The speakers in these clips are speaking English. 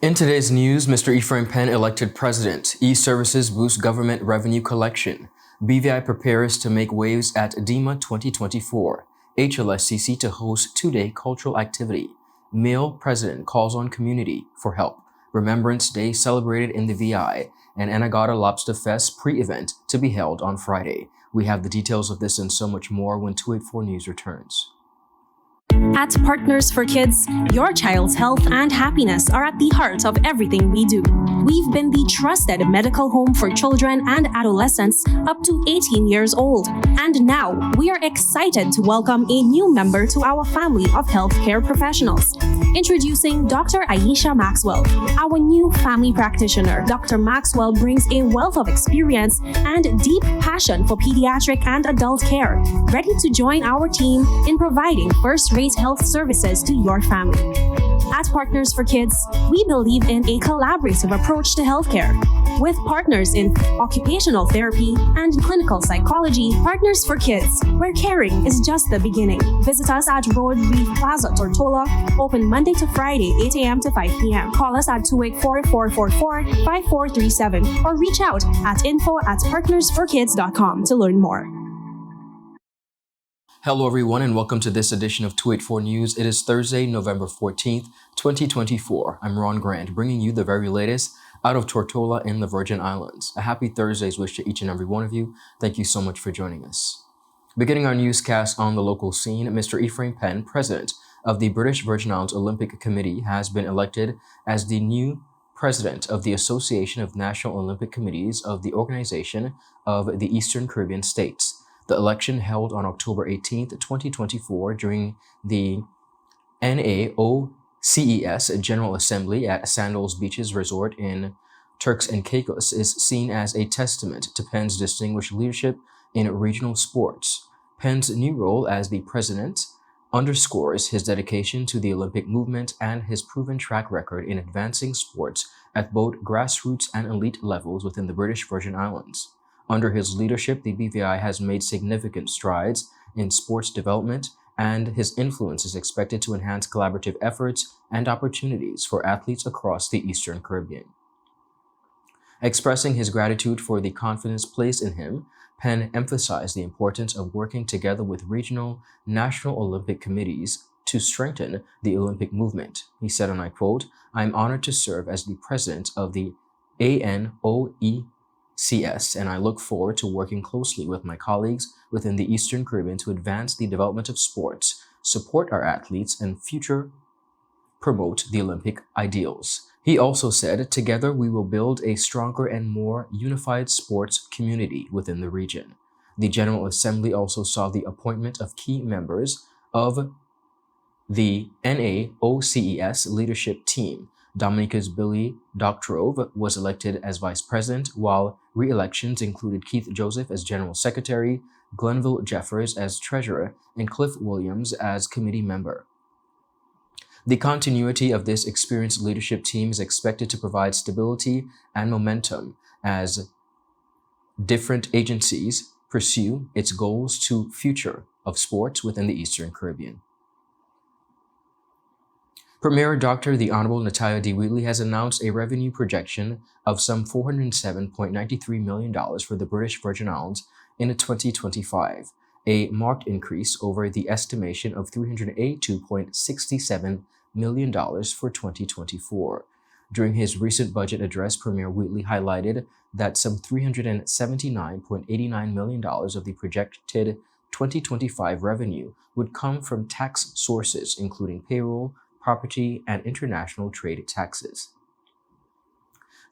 In today's news, Mr. EPHRAIM PENN elected president. E-services boost government revenue collection. BVI prepares to make waves at DEMA 2024. HLSCC to host two-day cultural activity. M.A.L.E. president calls on community for help. Remembrance Day celebrated in the VI. And ANEGADA Lobster Fest pre-event to be held on Friday. We have the details of this and so much more when 284 News returns. At Partners for Kids, your child's health and happiness are at the heart of everything we do. We've been the trusted medical home for children and adolescents up to 18 years old. And now, we are excited to welcome a new member to our family of healthcare professionals. Introducing Dr. Aisha Maxwell, our new family practitioner. Dr. Maxwell brings a wealth of experience and deep passion for pediatric and adult care, ready to join our team in providing first-rate health services to your family. At Partners for Kids, we believe in a collaborative approach to healthcare. With partners in occupational therapy and clinical psychology, Partners for Kids, where caring is just the beginning. Visit us at Road Reef Plaza, Tortola, open Monday to Friday, 8 a.m. to 5 p.m. Call us at 284-444-5437 or reach out at info@partnersforkids.com to learn more. Hello everyone and welcome to this edition of 284 News. It is Thursday, November 14th, 2024. I'm Ron Grant, bringing you the very latest out of Tortola in the Virgin Islands. A happy Thursday's wish to each and every one of you. Thank you so much for joining us. Beginning our newscast on the local scene, Mr. EPHRAIM PENN, president of the British Virgin Islands Olympic Committee, has been elected as the new president of the Association of National Olympic Committees of the Organization of the Eastern Caribbean States. The election held on October 18th, 2024 during the NAOCES General Assembly at Sandals Beaches Resort in Turks and Caicos is seen as a testament to PENN's distinguished leadership in regional sports. PENN's new role as the president underscores his dedication to the Olympic movement and his proven track record in advancing sports at both grassroots and elite levels within the British Virgin Islands. Under his leadership, the BVI has made significant strides in sports development, and his influence is expected to enhance collaborative efforts and opportunities for athletes across the Eastern Caribbean. Expressing his gratitude for the confidence placed in him, PENN emphasized the importance of working together with regional national Olympic committees to strengthen the Olympic movement. He said, and I quote, "I am honored to serve as the president of the ANOECS, and I look forward to working closely with my colleagues within the Eastern Caribbean to advance the development of sports, support our athletes, and future promote the Olympic ideals." He also said, "Together we will build a stronger and more unified sports community within the region." The General Assembly also saw the appointment of key members of the NAOCES leadership team. Dominica's Billy Doctrove was elected as vice president, while re-elections included Keith Joseph as general secretary, Glenville Jeffers as treasurer, and Cliff Williams as committee member. The continuity of this experienced leadership team is expected to provide stability and momentum as different agencies pursue its goals to future of sports within the Eastern Caribbean. Premier Dr. the Honorable Natalia D. Wheatley has announced a revenue projection of some $407.93 million for the British Virgin Islands in 2025, a marked increase over the estimation of $382.67 million for 2024. During his recent budget address, Premier Wheatley highlighted that some $379.89 million of the projected 2025 revenue would come from tax sources, including payroll, property, and international trade taxes.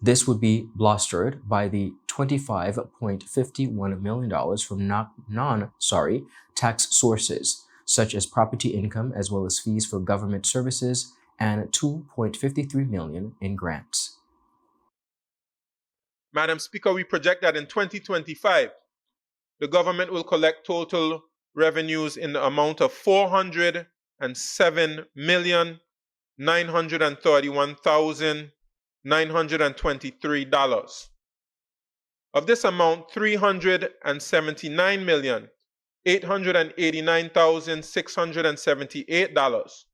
This would be bolstered by the $25.51 million from tax sources, such as property income, as well as fees for government services, and $2.53 million in grants. Madam Speaker, we project that in 2025, the government will collect total revenues in the amount of $407,931,923. Of this amount, $379,889,678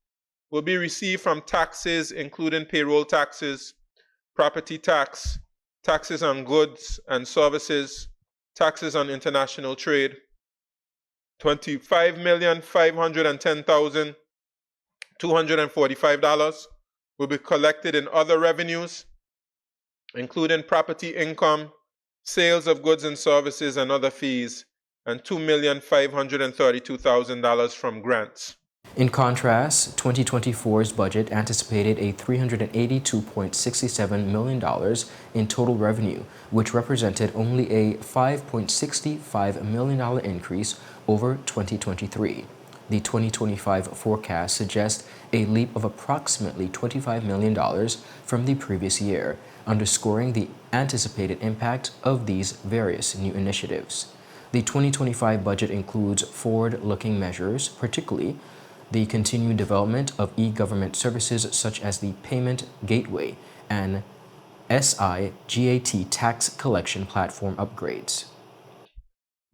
will be received from taxes, including payroll taxes, property tax, taxes on goods and services, taxes on international trade. $25,510,245 will be collected in other revenues, including property income, sales of goods and services, and other fees, and $2,532,000 from grants. In contrast, 2024's budget anticipated a $382.67 million in total revenue, which represented only a $5.65 million increase over 2023. The 2025 forecast suggests a leap of approximately $25 million from the previous year, underscoring the anticipated impact of these various new initiatives. The 2025 budget includes forward-looking measures, particularly the continued development of e-government services such as the Payment Gateway and SI-GAT tax collection platform upgrades.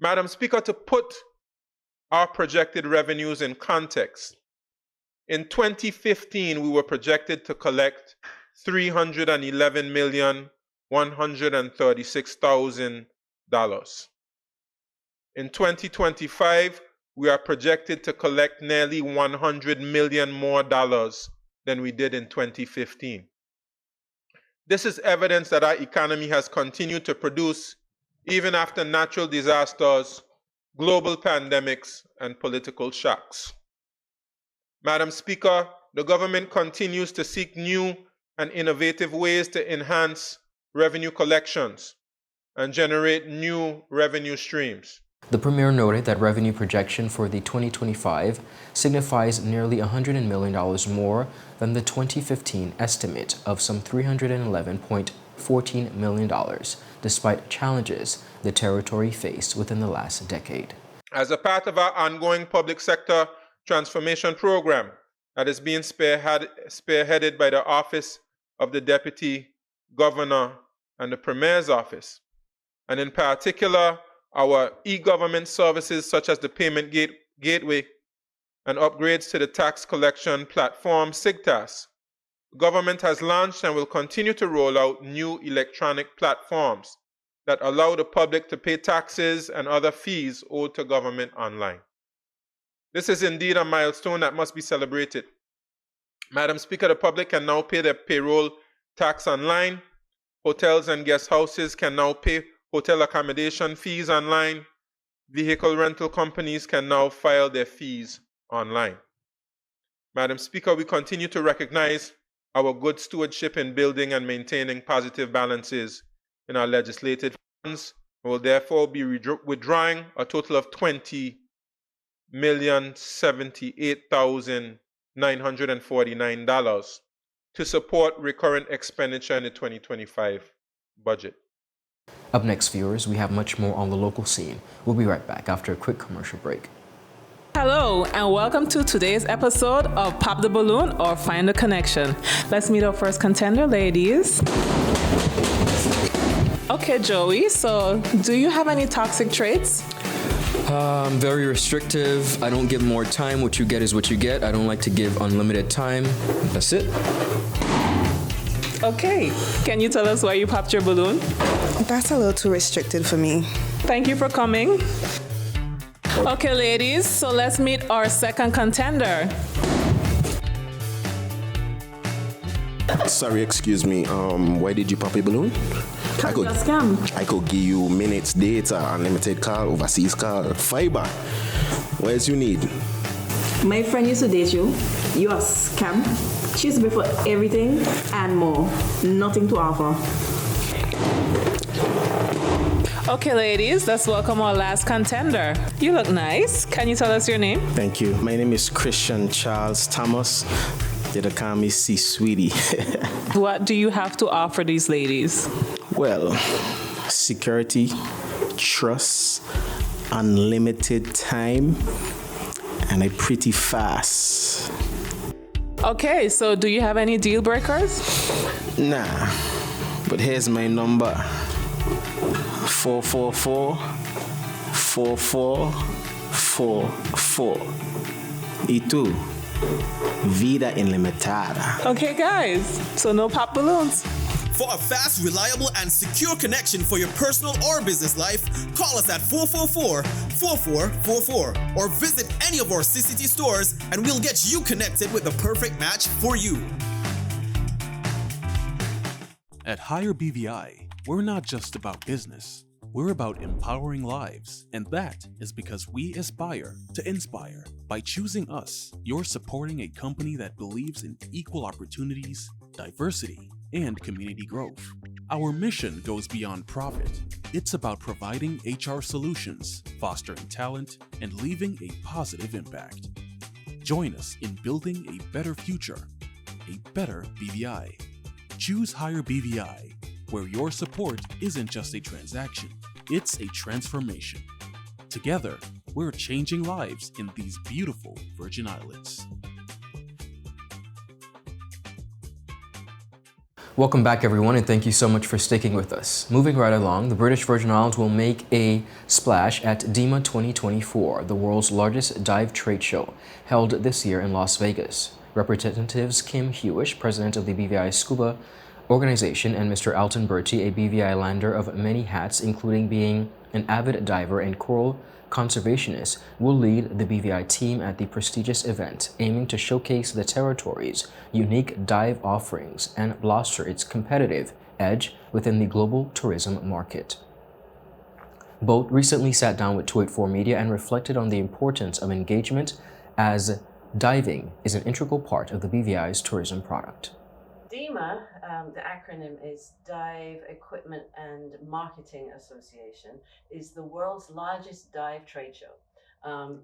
Madam Speaker, to put our projected revenues in context, in 2015, we were projected to collect $311,136,000. In 2025, we are projected to collect nearly $100 million more than we did in 2015. This is evidence that our economy has continued to produce even after natural disasters, global pandemics, and political shocks. Madam Speaker, the government continues to seek new and innovative ways to enhance revenue collections and generate new revenue streams. The Premier noted that revenue projection for the 2025 signifies nearly $100 million more than the 2015 estimate of some $311.14 million, despite challenges the territory faced within the last decade. As a part of our ongoing public sector transformation program that is being spearheaded by the Office of the Deputy Governor and the Premier's Office, and in particular, our e-government services such as the Payment Gateway and upgrades to the tax collection platform SIGTAS. The government has launched and will continue to roll out new electronic platforms that allow the public to pay taxes and other fees owed to government online. This is indeed a milestone that must be celebrated. Madam Speaker, the public can now pay their payroll tax online. Hotels and guest houses can now pay hotel accommodation fees online. Vehicle rental companies can now file their fees online. Madam Speaker, we continue to recognize our good stewardship in building and maintaining positive balances in our legislative funds, and will therefore be withdrawing a total of $20,078,949 to support recurrent expenditure in the 2025 budget. Up next, viewers, we have much more on the local scene. We'll be right back after a quick commercial break. Hello, and welcome to today's episode of Pop the Balloon or Find the Connection. Let's meet our first contender, ladies. Okay, Joey, so do you have any toxic traits? I'm very restrictive. I don't give more time. What you get is what you get. I don't like to give unlimited time. That's it. Okay, can you tell us why you popped your balloon? That's a little too restricted for me. Thank you for coming. Okay, ladies, so let's meet our second contender. Sorry, excuse me. Why did you pop a balloon? I could give you minutes, data, unlimited call, overseas call, fiber. What else you need? My friend used to date you. You are a scam. She used to pay for everything and more. Nothing to offer. Okay, ladies, let's welcome our last contender. You look nice. Can you tell us your name? Thank you. My name is Christian Charles Thomas. They call me C Sweetie. What do you have to offer these ladies? Well, security, trust, unlimited time, and a pretty fast. Okay, so do you have any deal breakers? Nah, but here's my number. 444-4444. E2, Vida Ilimitada. Okay, guys, so no pop balloons. For a fast, reliable, and secure connection for your personal or business life, call us at 444-4444 or visit any of our CCT stores and we'll get you connected with the perfect match for you. At Higher BVI, we're not just about business. We're about empowering lives, and that is because we aspire to inspire. By choosing us, you're supporting a company that believes in equal opportunities, diversity, and community growth. Our mission goes beyond profit. It's about providing HR solutions, fostering talent, and leaving a positive impact. Join us in building a better future, a better BVI. Choose Higher BVI, where your support isn't just a transaction, it's a transformation. Together, we're changing lives in these beautiful Virgin Islands. Welcome back, everyone, and thank you so much for sticking with us. Moving right along, the British Virgin Islands will make a splash at DEMA 2024, the world's largest dive trade show, held this year in Las Vegas. Representatives Kim Hewish, president of the BVI Scuba organization, and Mr. Alton Bertie, a BVI lander of many hats, including being an avid diver and coral conservationist, will lead the BVI team at the prestigious event, aiming to showcase the territory's unique dive offerings and bolster its competitive edge within the global tourism market. BOV'T recently sat down with 284 Media and reflected on the importance of engagement, as diving is an integral part of the BVI's tourism product. DEMA, the acronym is Dive Equipment and Marketing Association, is the world's largest dive trade show.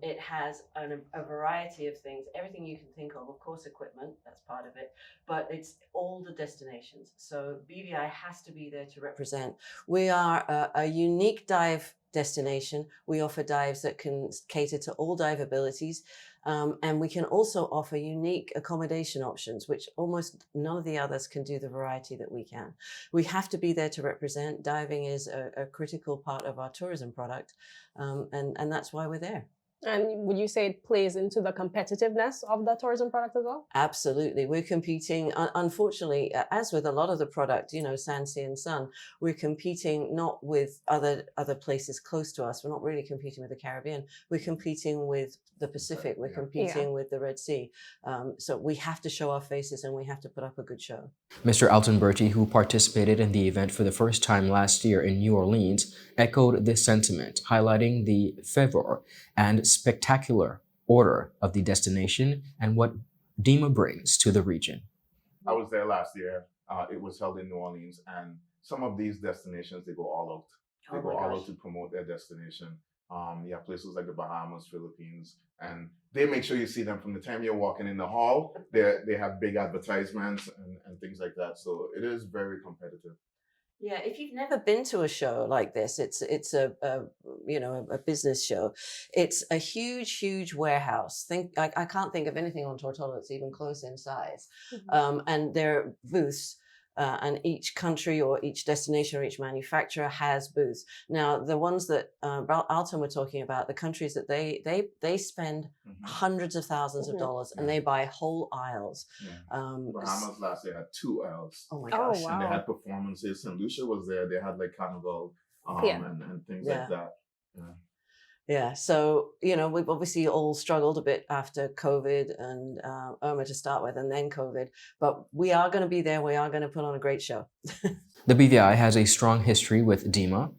It has a variety of things, everything you can think of course equipment, that's part of it, but it's all the destinations. So BVI has to be there to represent. We are a unique dive destination. We offer dives that can cater to all dive abilities. And we can also offer unique accommodation options, which almost none of the others can do the variety that we can. We have to be there to represent. Diving is a critical part of our tourism product, and that's why we're there. And would you say it plays into the competitiveness of the tourism product as well? Absolutely. We're competing, unfortunately, as with a lot of the product, you know, Sand, Sea and Sun, we're competing not with other places close to us. We're not really competing with the Caribbean. We're competing with the Pacific. We're competing with the Red Sea. So we have to show our faces and we have to put up a good show. Mr. Alton Bertie, who participated in the event for the first time last year in New Orleans, echoed this sentiment, highlighting the fervor and spectacular order of the destination and what DEMA brings to the region. I was there last year. It was held in New Orleans, and some of these destinations, they go all out. They go all out to promote their destination. You have places like the Bahamas, Philippines, and they make sure you see them from the time you're walking in the hall. They have big advertisements and things like that. So it is very competitive. Yeah, if you've never been to a show like this, it's a business show. It's a huge warehouse. I can't think of anything on Tortola that's even close in size. And there are booths. And each country or each destination or each manufacturer has booths. Now, the ones that Alton were talking about, the countries that they spend hundreds of thousands of dollars and they buy whole aisles. Bahamas last year had 2 aisles. Oh my gosh. And they had performances. St. Lucia was there. They had like Carnival and things like that. Yeah, so, you know, we've obviously all struggled a bit after COVID and Irma to start with, and then COVID, but we are going to be there. We are going to put on a great show. The BVI has a strong history with DEMA,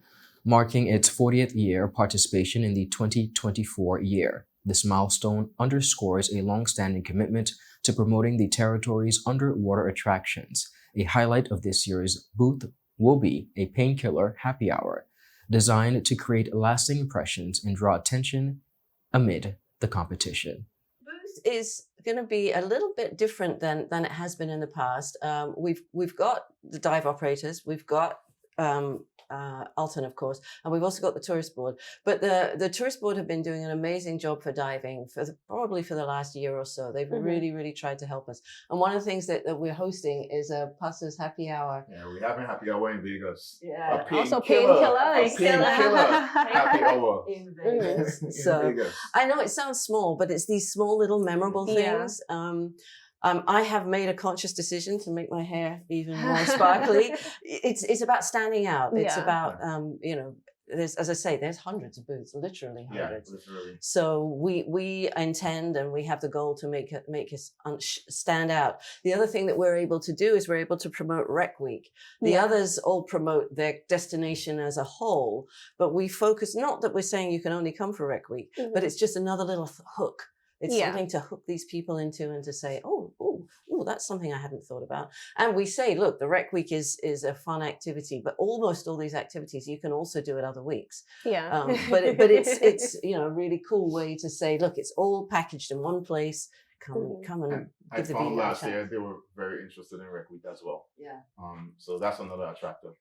marking its 40th year of participation in the 2024 year. This milestone underscores a long-standing commitment to promoting the territory's underwater attractions. A highlight of this year's booth will be a painkiller happy hour, designed to create lasting impressions and draw attention amid the competition. Booth is going to be a little bit different than it has been in the past. We've got the dive operators, we've got Alton, of course, and we've also got the tourist board. But the tourist board have been doing an amazing job for diving probably for the last year or so. They've really tried to help us. And one of the things that we're hosting is a Pastor's Happy Hour. Yeah, we're having happy hour in Vegas. Yeah, also painkiller. Happy hour Power in Vegas. in So Vegas. I know it sounds small, but it's these small little memorable things. I have made a conscious decision to make my hair even more sparkly. It's about standing out. It's about you know, there's, as I say, there's hundreds of booths, literally hundreds. Yeah, literally. So we intend and we have the goal to make us stand out. The other thing that we're able to do is we're able to promote Rec Week. The others all promote their destination as a whole, but we focus, not that we're saying you can only come for Rec Week, but it's just another little hook. It's something to hook these people into and to say, oh, that's something I hadn't thought about. And we say, look, the Rec Week is a fun activity, but almost all these activities you can also do at other weeks. But it's you know, a really cool way to say, look, it's all packaged in one place. Come and I give the found BVI last a chance. year they were very interested in Rec Week as well. Yeah. So that's another attractor.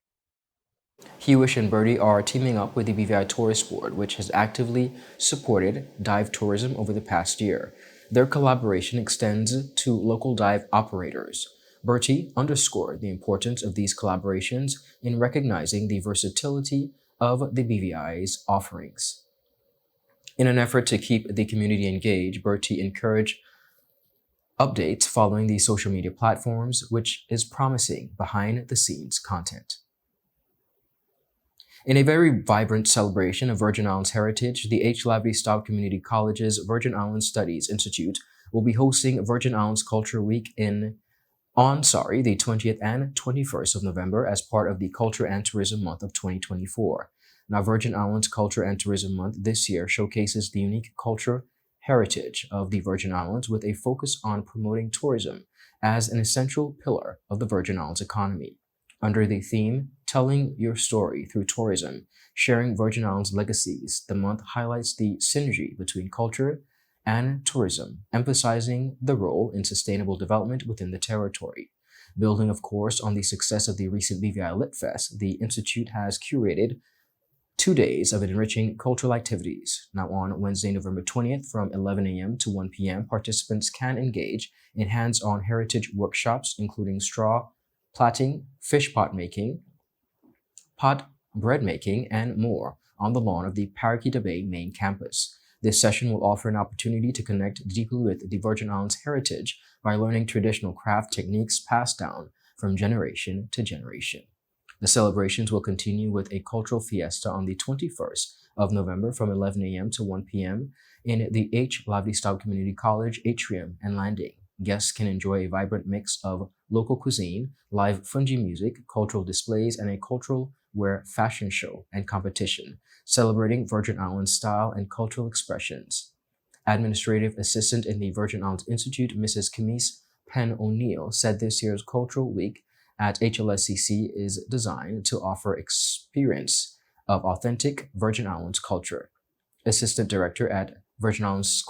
Hewish and Bertie are teaming up with the BVI Tourist Board, which has actively supported dive tourism over the past year. Their collaboration extends to local dive operators. Bertie underscored the importance of these collaborations in recognizing the versatility of the BVI's offerings. In an effort to keep the community engaged, Bertie encouraged updates following the social media platforms, which is promising behind-the-scenes content. In a very vibrant celebration of Virgin Islands heritage, the H.L.S.C. Community College's Virgin Islands Studies Institute will be hosting Virgin Islands Culture Week on the 20th and 21st of November as part of the Culture and Tourism Month of 2024. Now, Virgin Islands Culture and Tourism Month this year showcases the unique culture heritage of the Virgin Islands with a focus on promoting tourism as an essential pillar of the Virgin Islands economy. Under the theme, Telling Your Story Through Tourism, Sharing Virgin Islands Legacies, the month highlights the synergy between culture and tourism, emphasizing the role in sustainable development within the territory. Building, of course, on the success of the recent BVI Lit Fest, the Institute has curated 2 days of enriching cultural activities. Now, on Wednesday, November 20th, from 11 a.m. to 1 p.m., participants can engage in hands-on heritage workshops, including straw plaiting, fish pot making, pot bread making, and more on the lawn of the Parakeeta Bay main campus. This session will offer an opportunity to connect deeply with the Virgin Islands heritage by learning traditional craft techniques passed down from generation to generation. The celebrations will continue with a cultural fiesta on the 21st of November from 11 a.m. to 1 p.m. in the H.L.S.C. Community College atrium and landing. Guests can enjoy a vibrant mix of local cuisine, live fungi music, cultural displays, and a cultural wear fashion show and competition, celebrating Virgin Islands style and cultural expressions. Administrative Assistant in the Virgin Islands Institute, Mrs. Camise Penn O'Neill, said this year's Cultural Week at HLSCC is designed to offer experience of authentic Virgin Islands culture. Assistant Director at Virgin Islands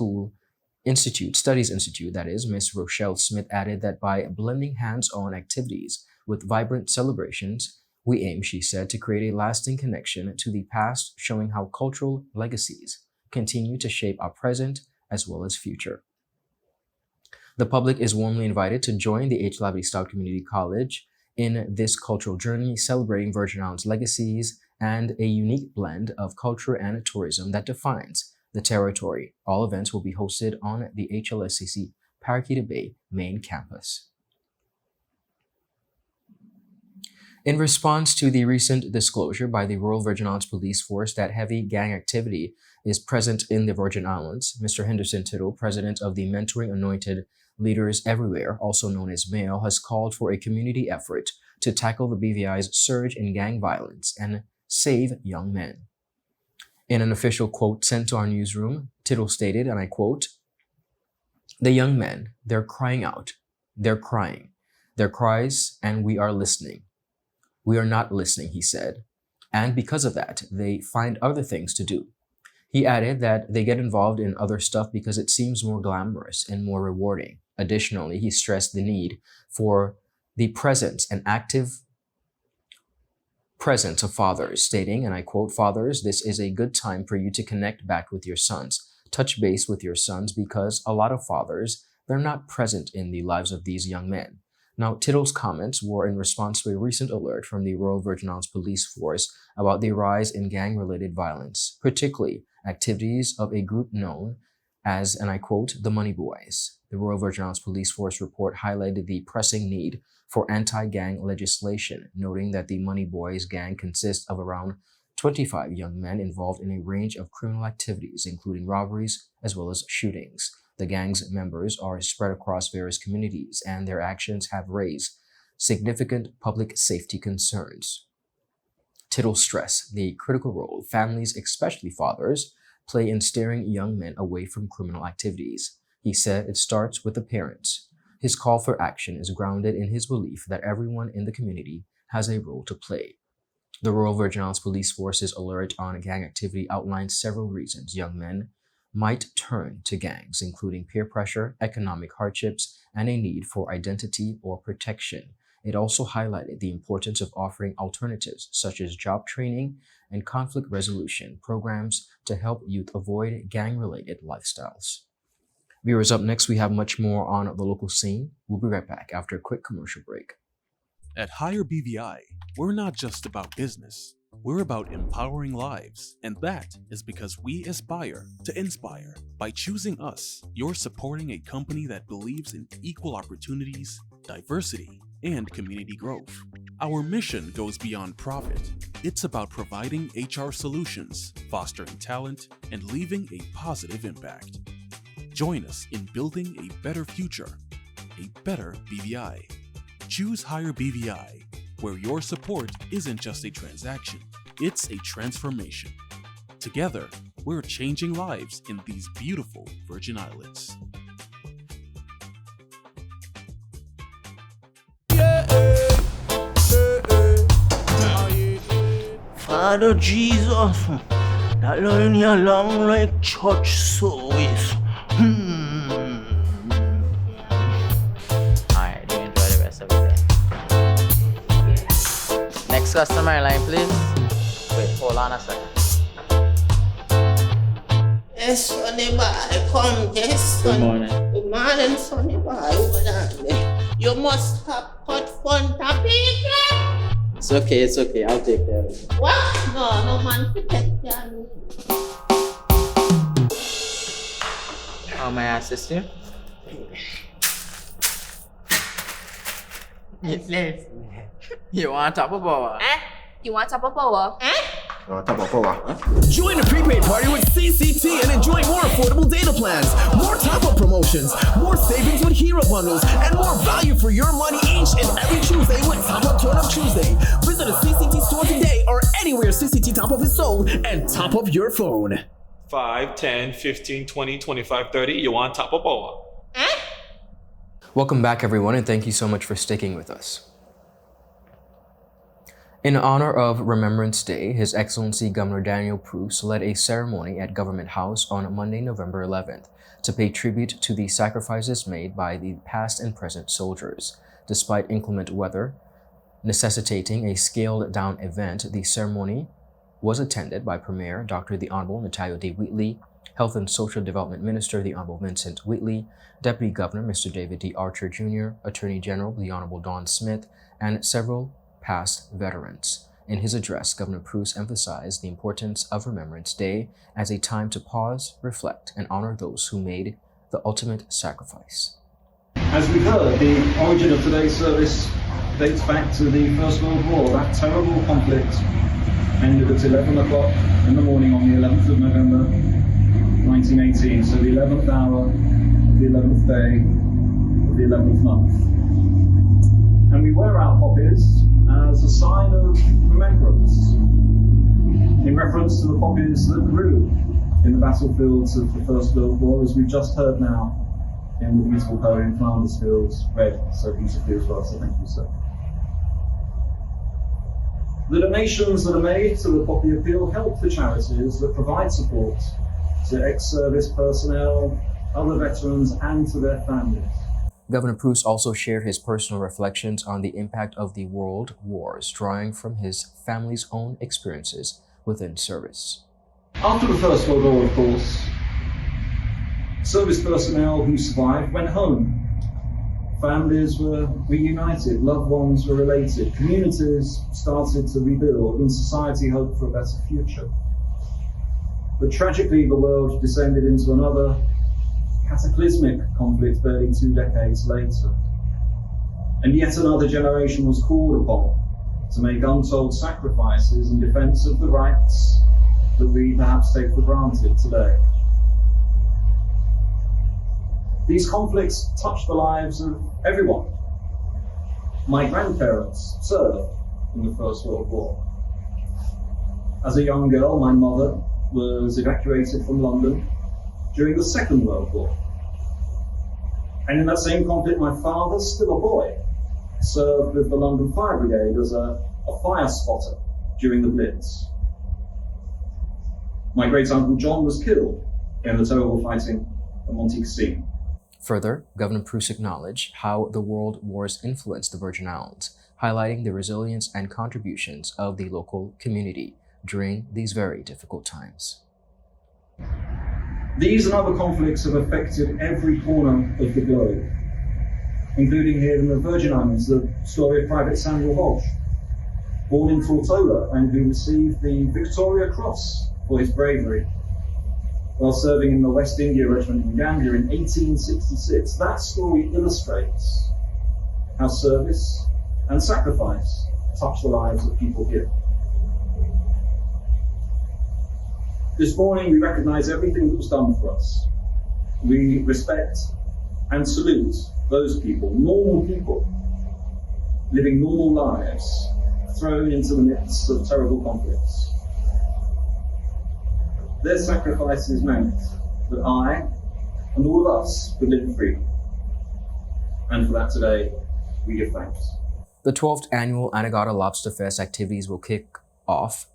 Studies Institute, that is, Ms. Rochelle Smith, added that by blending hands-on activities with vibrant celebrations, we aim, she said, to create a lasting connection to the past, showing how cultural legacies continue to shape our present as well as future. The public is warmly invited to join the H.L.S.C. Community College in this cultural journey, celebrating Virgin Islands legacies and a unique blend of culture and tourism that defines the territory. All events will be hosted on the HLSCC Parakeeta Bay main campus. In response to the recent disclosure by the Royal Virgin Islands Police Force that heavy gang activity is present in the Virgin Islands, Mr. Henderson Tittle, president of the Mentoring Anointed Leaders Everywhere, also known as M.A.L.E, has called for a community effort to tackle the BVI's surge in gang violence and save young men. In an official quote sent to our newsroom, Tittle stated, and I quote, "The young men, they're crying out. They're crying. Their cries, and we are listening. We are not listening," he said. And because of that, they find other things to do. He added that they get involved in other stuff because it seems more glamorous and more rewarding. Additionally, he stressed the need for the presence and active presence of fathers, stating, and I quote, "Fathers, this is a good time for you to connect back with your sons. Touch base with your sons because a lot of fathers, they're not present in the lives of these young men. Now, Tittle's comments were in response to a recent alert from the Royal Virgin Islands Police Force about the rise in gang-related violence, particularly activities of a group known as, and I quote, the Money Boys. The Royal Virgin Islands Police Force report highlighted the pressing need for anti-gang legislation, noting that the Money Boys gang consists of around 25 young men involved in a range of criminal activities, including robberies as well as shootings. The gang's members are spread across various communities, and their actions have raised significant public safety concerns. Tittle stressed the critical role families, especially fathers, play in steering young men away from criminal activities. He said it starts with the parents. His call for action is grounded in his belief that everyone in the community has a role to play. The Royal Virgin Islands Police Force's alert on gang activity outlines several reasons young men might turn to gangs, including peer pressure, economic hardships, and a need for identity or protection. It also highlighted the importance of offering alternatives such as job training and conflict resolution programs to help youth avoid gang-related lifestyles. Viewers, up next, we have much more on the local scene. We'll be right back after a quick commercial break. At Higher BVI, we're not just about business. We're about empowering lives, and that is because we aspire to inspire. By choosing us, you're supporting a company that believes in equal opportunities, diversity, and community growth. Our mission goes beyond profit. It's about providing HR solutions, fostering talent, and leaving a positive impact. Join us in building a better future, a better BVI. Choose Higher BVI, where your support isn't just a transaction, it's a transformation. Together, we're changing lives in these beautiful Virgin Islands. Father Jesus, that line here long like church service. Alright, you enjoy the rest of the day. Next customer line, please. Wait, hold on a second. Yes, Sonny boy, come, yes, son. Good morning. Good morning, Sonny boy. Hold on there. You must have cut fun topic. It's okay, I'll take care of it. What? No man protect you. How may I assist you? You want top of power? You want top of power? Join the prepaid party with CCT and enjoy more affordable data plans, more top-up promotions, more savings with hero bundles, and more value for your money each and every Tuesday with Top Up Turn Up Tuesday. Visit a CCT store today or anywhere CCT Top Up is sold and top up your phone. 5, 10, 15, 20, 25, 30. You want top of power? Welcome back, everyone, and thank you so much for sticking with us. In honor of Remembrance Day, His Excellency Governor Daniel Pruce led a ceremony at Government House on Monday, November 11th, to pay tribute to the sacrifices made by the past and present soldiers. Despite inclement weather necessitating a scaled-down event, the ceremony was attended by Premier Dr. the Honorable Natalia D. Wheatley, Health and Social Development Minister the Honorable Vincent Wheatley, Deputy Governor Mr. David D. Archer Jr., Attorney General the Honorable Don Smith, and several past veterans. In his address, Governor Pruce emphasized the importance of Remembrance Day as a time to pause, reflect, and honor those who made the ultimate sacrifice. As we've heard, the origin of today's service dates back to the First World War. That terrible conflict ended at 11 o'clock in the morning on the 11th of November 1918, so the 11th hour of the 11th day of the 11th month. And we wear our poppies as a sign of remembrance, in reference to the poppies that grew in the battlefields of the First World War, as we've just heard now in the beautiful poem Flanders Fields, read so beautifully as well, so thank you, sir. The donations that are made to the Poppy Appeal help the charities that provide support to ex-service personnel, other veterans, and to their families. Governor Pruce also shared his personal reflections on the impact of the world wars, drawing from his family's own experiences within service. After the First World War, of course, service personnel who survived went home Families were reunited, loved ones were related, communities started to rebuild, and society hoped for a better future. But tragically, the world descended into another cataclysmic conflict barely 2 decades later. And yet another generation was called upon to make untold sacrifices in defense of the rights that we perhaps take for granted today. These conflicts touched the lives of everyone. My grandparents served in the First World War. As a young girl, my mother was evacuated from London during the Second World War. And in that same conflict, my father, still a boy, served with the London Fire Brigade as a fire spotter during the Blitz. My great-uncle John was killed in the terrible fighting at Monte Cassino. Further, Governor Pruitt acknowledged how the world wars influenced the Virgin Islands, highlighting the resilience and contributions of the local community during these very difficult times. These and other conflicts have affected every corner of the globe, including here in the Virgin Islands, the story of Private Samuel Hodge, born in Tortola and who received the Victoria Cross for his bravery while serving in the West India Regiment in Gambia in 1866. That story illustrates how service and sacrifice touch the lives of people here. This morning we recognise everything that was done for us. We respect and salute those people, living normal lives, thrown into the midst of terrible conflicts. Their sacrifices meant that I and all of us could live in freedom. And for that today, we give thanks. The 12th annual ANEGADA Lobster Fest activities will kick off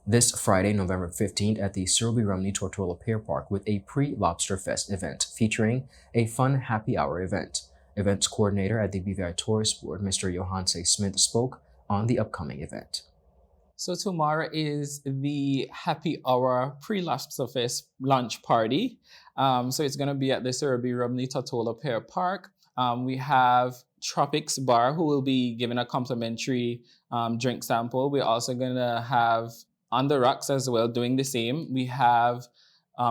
this Friday, November 15th at the Sir Romney Tortola Pier Park with a pre-Lobster Fest event featuring a fun happy hour event. Events coordinator at the BVI Tourist Board, Mr. Johanse Smith, spoke on the upcoming event. So tomorrow is the happy hour pre-Lobster Fest lunch party. So it's going to be at the Sir Romney Tortola Pier Park. We have Tropics Bar, who will be giving a complimentary drink sample. We're also going to have On the Rocks as well, doing the same. We have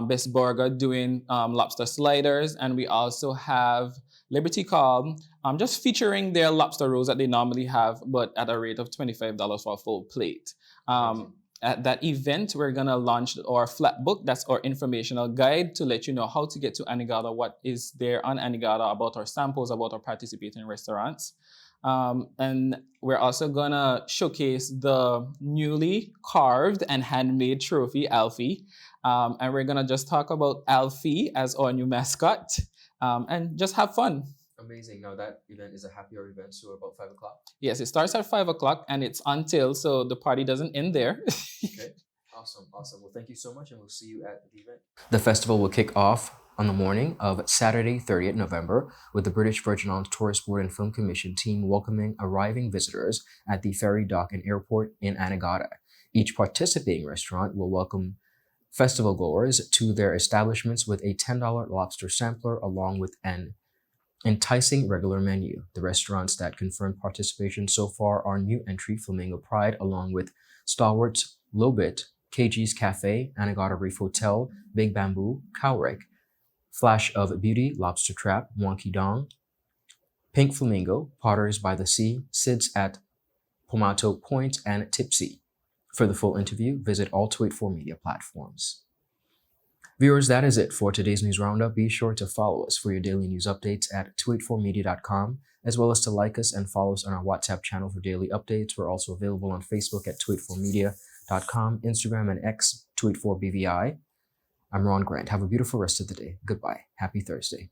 Best Burger doing lobster sliders, and we also have Liberty Calm, just featuring their lobster rolls that they normally have, but at a rate of $25 for a full plate. At that event, we're going to launch our flat book. That's our informational guide to let you know how to get to ANEGADA, what is there on ANEGADA, about our samples, about our participating restaurants. And we're also going to showcase the newly carved and handmade trophy, Alfie. And we're going to just talk about Alfie as our new mascot and just have fun. Amazing. Now that event is a happy hour event, so about 5 o'clock? Yes, it starts at 5 o'clock and it's until, so the party doesn't end there. Okay. Awesome. Well, thank you so much, and we'll see you at the event. The festival will kick off on the morning of Saturday, 30th November, with the British Virgin Islands Tourist Board and Film Commission team welcoming arriving visitors at the ferry dock and airport in ANEGADA. Each participating restaurant will welcome festival goers to their establishments with a $10 lobster sampler along with an enticing regular menu. The restaurants that confirmed participation so far are new entry Flamingo Pride, along with stalwarts LOBSTER, KG's Cafe, ANEGADA Reef Hotel, Big Bamboo, Cowrick, Flash of Beauty, Lobster Trap, Wonky Dong, Pink Flamingo, Potters by the Sea, Sid's at Pomato Point, and Tipsy. For the full interview, visit all 284 media platforms. Viewers, that is it for today's news roundup. Be sure to follow us for your daily news updates at 284media.com, as well as to like us and follow us on our WhatsApp channel for daily updates. We're also available on Facebook at 284media.com, Instagram and X, 284BVI. I'm Ron Grant. Have a beautiful rest of the day. Goodbye. Happy Thursday.